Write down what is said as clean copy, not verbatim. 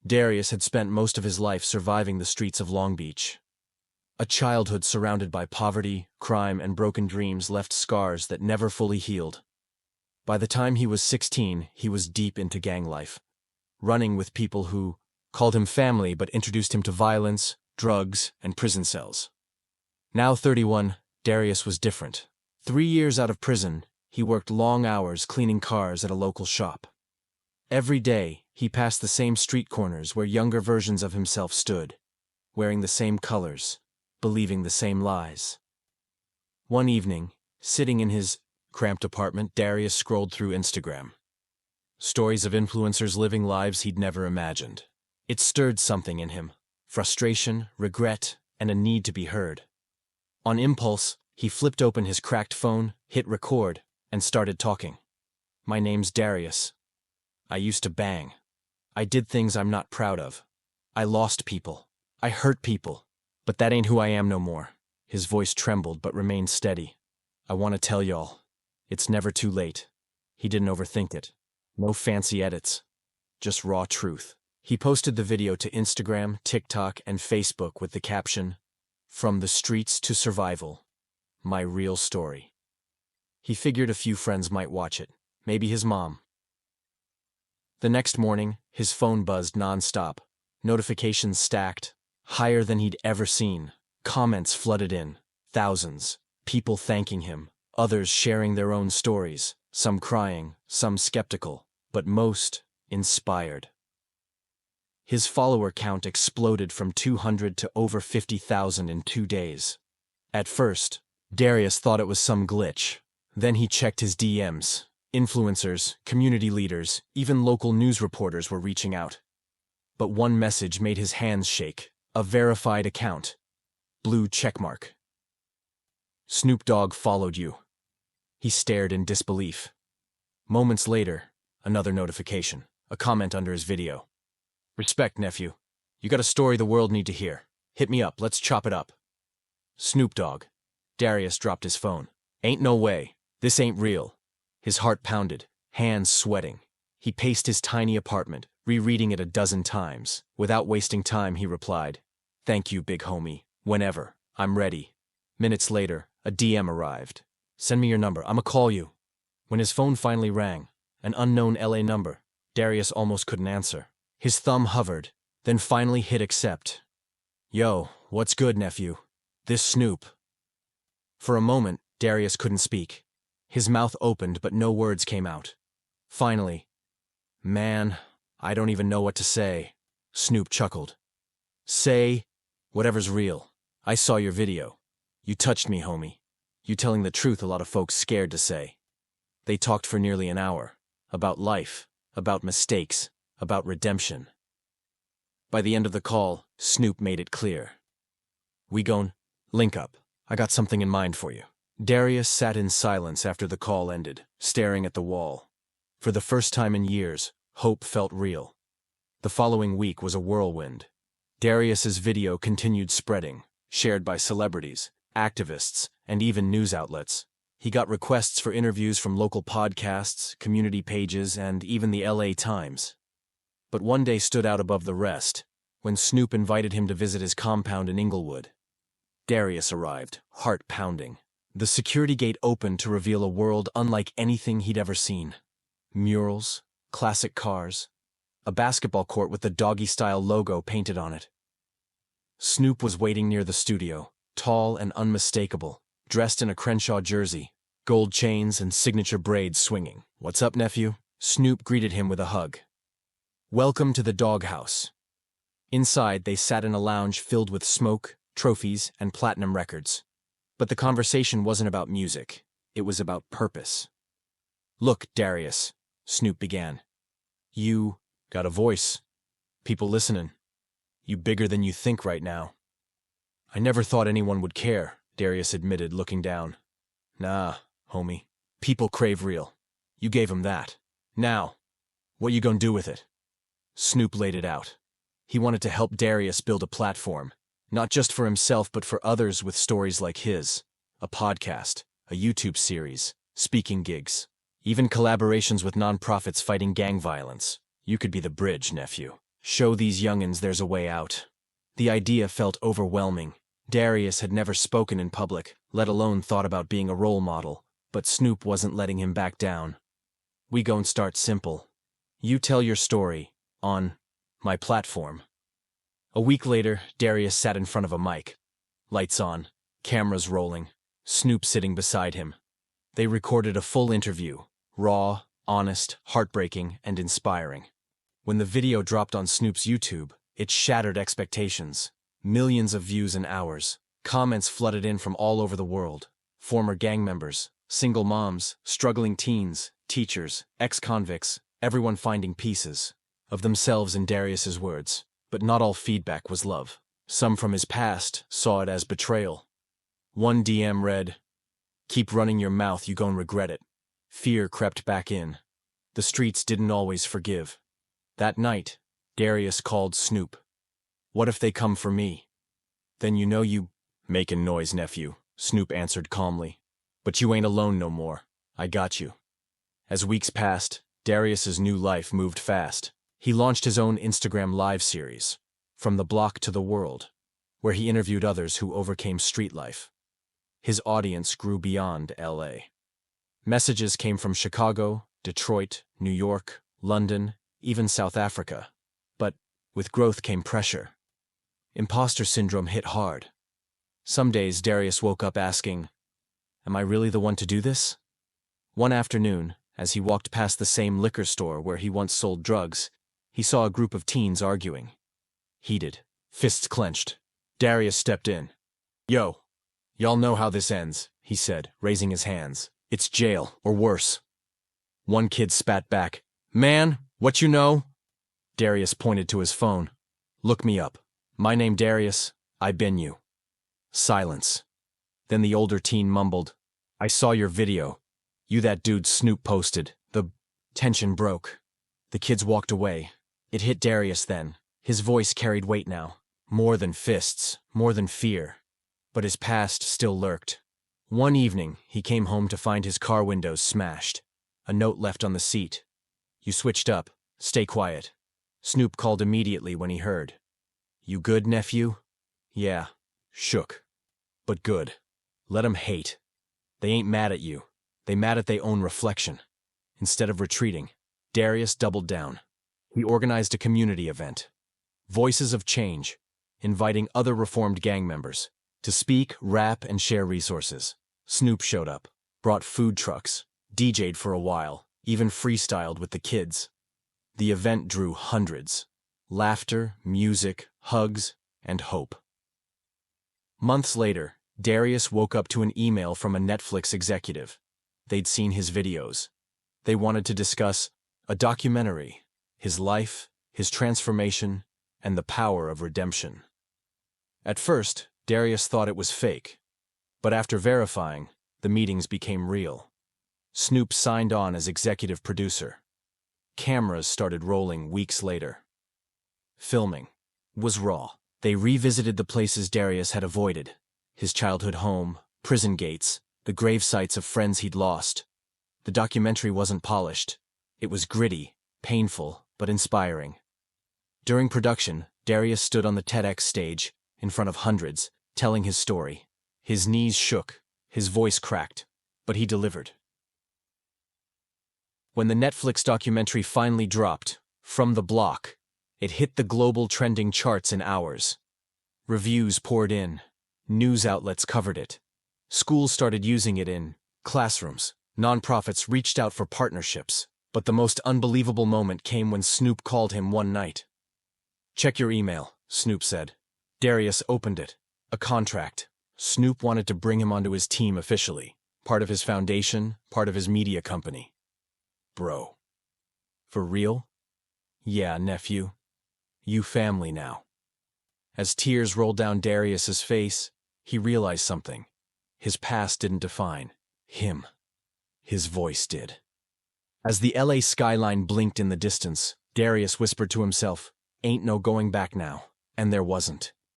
Darius had spent most of his life surviving the streets of Long Beach. A childhood surrounded by poverty, crime, and broken dreams left scars that never fully healed. By the time he was 16, he was deep into gang life, running with people who called him family but introduced him to violence, drugs, and prison cells. Now 31, Darius was different. 3 years out of prison, he worked long hours cleaning cars at a local shop. Every day, he passed the same street corners where younger versions of himself stood, wearing the same colors, believing the same lies. One evening, sitting in his cramped apartment, Darius scrolled through Instagram. Stories of influencers living lives he'd never imagined. It stirred something in him: frustration, regret, and a need to be heard. On impulse, he flipped open his cracked phone, hit record, and started talking. "My name's Darius. I used to bang. I did things I'm not proud of. I lost people. I hurt people. But that ain't who I am no more." His voice trembled but remained steady. "I want to tell y'all, it's never too late." He didn't overthink it. No fancy edits. Just raw truth. He posted the video to Instagram, TikTok, and Facebook with the caption, "From the streets to survival. My real story." He figured a few friends might watch it. Maybe his mom. The next morning, his phone buzzed nonstop. Notifications stacked, higher than he'd ever seen. Comments flooded in. Thousands. People thanking him. Others sharing their own stories. Some crying, some skeptical, but most inspired. His follower count exploded from 200 to over 50,000 in 2 days. At first, Darius thought it was some glitch. Then he checked his DMs. Influencers, community leaders, even local news reporters were reaching out. But one message made his hands shake. A verified account. Blue checkmark. "Snoop Dogg followed you." He stared in disbelief. Moments later, another notification. A comment under his video. "Respect, nephew. You got a story the world need to hear. Hit me up, let's chop it up." Snoop Dogg. Darius dropped his phone. "Ain't no way. This ain't real." His heart pounded, hands sweating. He paced his tiny apartment, rereading it a dozen times. Without wasting time, he replied, "Thank you, big homie. Whenever. I'm ready." Minutes later, a DM arrived. "Send me your number. I'ma call you." When his phone finally rang, an unknown LA number, Darius almost couldn't answer. His thumb hovered, then finally hit accept. "Yo, what's good, nephew? This Snoop." For a moment, Darius couldn't speak. His mouth opened, but no words came out. Finally, "Man, I don't even know what to say." Snoop chuckled. "Say whatever's real. I saw your video. You touched me, homie. You telling the truth a lot of folks scared to say." They talked for nearly an hour. About life, about mistakes, about redemption. By the end of the call, Snoop made it clear. "We gon' link up. I got something in mind for you." Darius sat in silence after the call ended, staring at the wall. For the first time in years, hope felt real. The following week was a whirlwind. Darius's video continued spreading, shared by celebrities, activists, and even news outlets. He got requests for interviews from local podcasts, community pages, and even the LA Times. But one day stood out above the rest, when Snoop invited him to visit his compound in Inglewood. Darius arrived, heart pounding. The security gate opened to reveal a world unlike anything he'd ever seen. Murals, classic cars, a basketball court with the doggy-style logo painted on it. Snoop was waiting near the studio, tall and unmistakable, dressed in a Crenshaw jersey, gold chains and signature braids swinging. "What's up, nephew?" Snoop greeted him with a hug. "Welcome to the doghouse." Inside, they sat in a lounge filled with smoke, trophies, and platinum records. But the conversation wasn't about music. It was about purpose. "Look, Darius," Snoop began. "You got a voice. People listening. You bigger than you think right now." "I never thought anyone would care," Darius admitted, looking down. "Nah, homie. People crave real. You gave 'em that. Now, what you gonna do with it?" Snoop laid it out. He wanted to help Darius build a platform. Not just for himself, but for others with stories like his. A podcast, a YouTube series, speaking gigs, even collaborations with nonprofits fighting gang violence. "You could be the bridge, nephew." Show these young'uns there's a way out. The idea felt overwhelming. Darius had never spoken in public, let alone thought about being a role model, but Snoop wasn't letting him back down. We gon' start simple. You tell your story, on my platform. A week later, Darius sat in front of a mic. Lights on, cameras rolling, Snoop sitting beside him. They recorded a full interview, raw, honest, heartbreaking, and inspiring. When the video dropped on Snoop's YouTube, it shattered expectations. Millions of views in hours. Comments flooded in from all over the world. Former gang members, single moms, struggling teens, teachers, ex-convicts, everyone finding pieces of themselves in Darius's words. But not all feedback was love. Some from his past saw it as betrayal. One DM read, "Keep running your mouth, you gon' regret it." Fear crept back in. The streets didn't always forgive. That night, Darius called Snoop. "What if they come for me?" "Then you know you—" "Making noise, nephew," Snoop answered calmly. "But you ain't alone no more. I got you." As weeks passed, Darius's new life moved fast. He launched his own Instagram live series, From the Block to the World, where he interviewed others who overcame street life. His audience grew beyond LA. Messages came from Chicago, Detroit, New York, London, even South Africa. But with growth came pressure. Imposter syndrome hit hard. Some days Darius woke up asking, "Am I really the one to do this?" One afternoon, as he walked past the same liquor store where he once sold drugs, he saw a group of teens arguing. Heated, fists clenched, Darius stepped in. "Yo, y'all know how this ends," he said, raising his hands. "It's jail, or worse." One kid spat back, "Man, what you know?" Darius pointed to his phone. "Look me up. My name Darius, I been you." Silence. Then the older teen mumbled, "I saw your video. You that dude Snoop posted." The tension broke. The kids walked away. It hit Darius then. His voice carried weight now. More than fists, more than fear. But his past still lurked. One evening, he came home to find his car windows smashed. A note left on the seat. "You switched up. Stay quiet." Snoop called immediately when he heard. "You good, nephew?" "Yeah." Shook. "But good. Let 'em hate. They ain't mad at you. They mad at their own reflection." Instead of retreating, Darius doubled down. He organized a community event. Voices of Change, inviting other reformed gang members to speak, rap, and share resources. Snoop showed up, brought food trucks, DJ'd for a while, even freestyled with the kids. The event drew hundreds. Laughter, music, hugs, and hope. Months later, Darius woke up to an email from a Netflix executive. They'd seen his videos. They wanted to discuss a documentary, his life, his transformation, and the power of redemption. At first, Darius thought it was fake. But after verifying, the meetings became real. Snoop signed on as executive producer. Cameras started rolling weeks later. Filming was raw. They revisited the places Darius had avoided. His childhood home, prison gates, the grave sites of friends he'd lost. The documentary wasn't polished. It was gritty, painful, but inspiring. During production, Darius stood on the TEDx stage, in front of hundreds, telling his story. His knees shook, his voice cracked, but he delivered. When the Netflix documentary finally dropped, From the Block, it hit the global trending charts in hours. Reviews poured in. News outlets covered it. Schools started using it in classrooms. Nonprofits reached out for partnerships. But the most unbelievable moment came when Snoop called him one night. "Check your email," Snoop said. Darius opened it. A contract. Snoop wanted to bring him onto his team officially. Part of his foundation, part of his media company. "Bro. For real?" "Yeah, nephew. You family now." As tears rolled down Darius's face, he realized something. His past didn't define him. His voice did. As the LA skyline blinked in the distance, Darius whispered to himself, "Ain't no going back now." And there wasn't.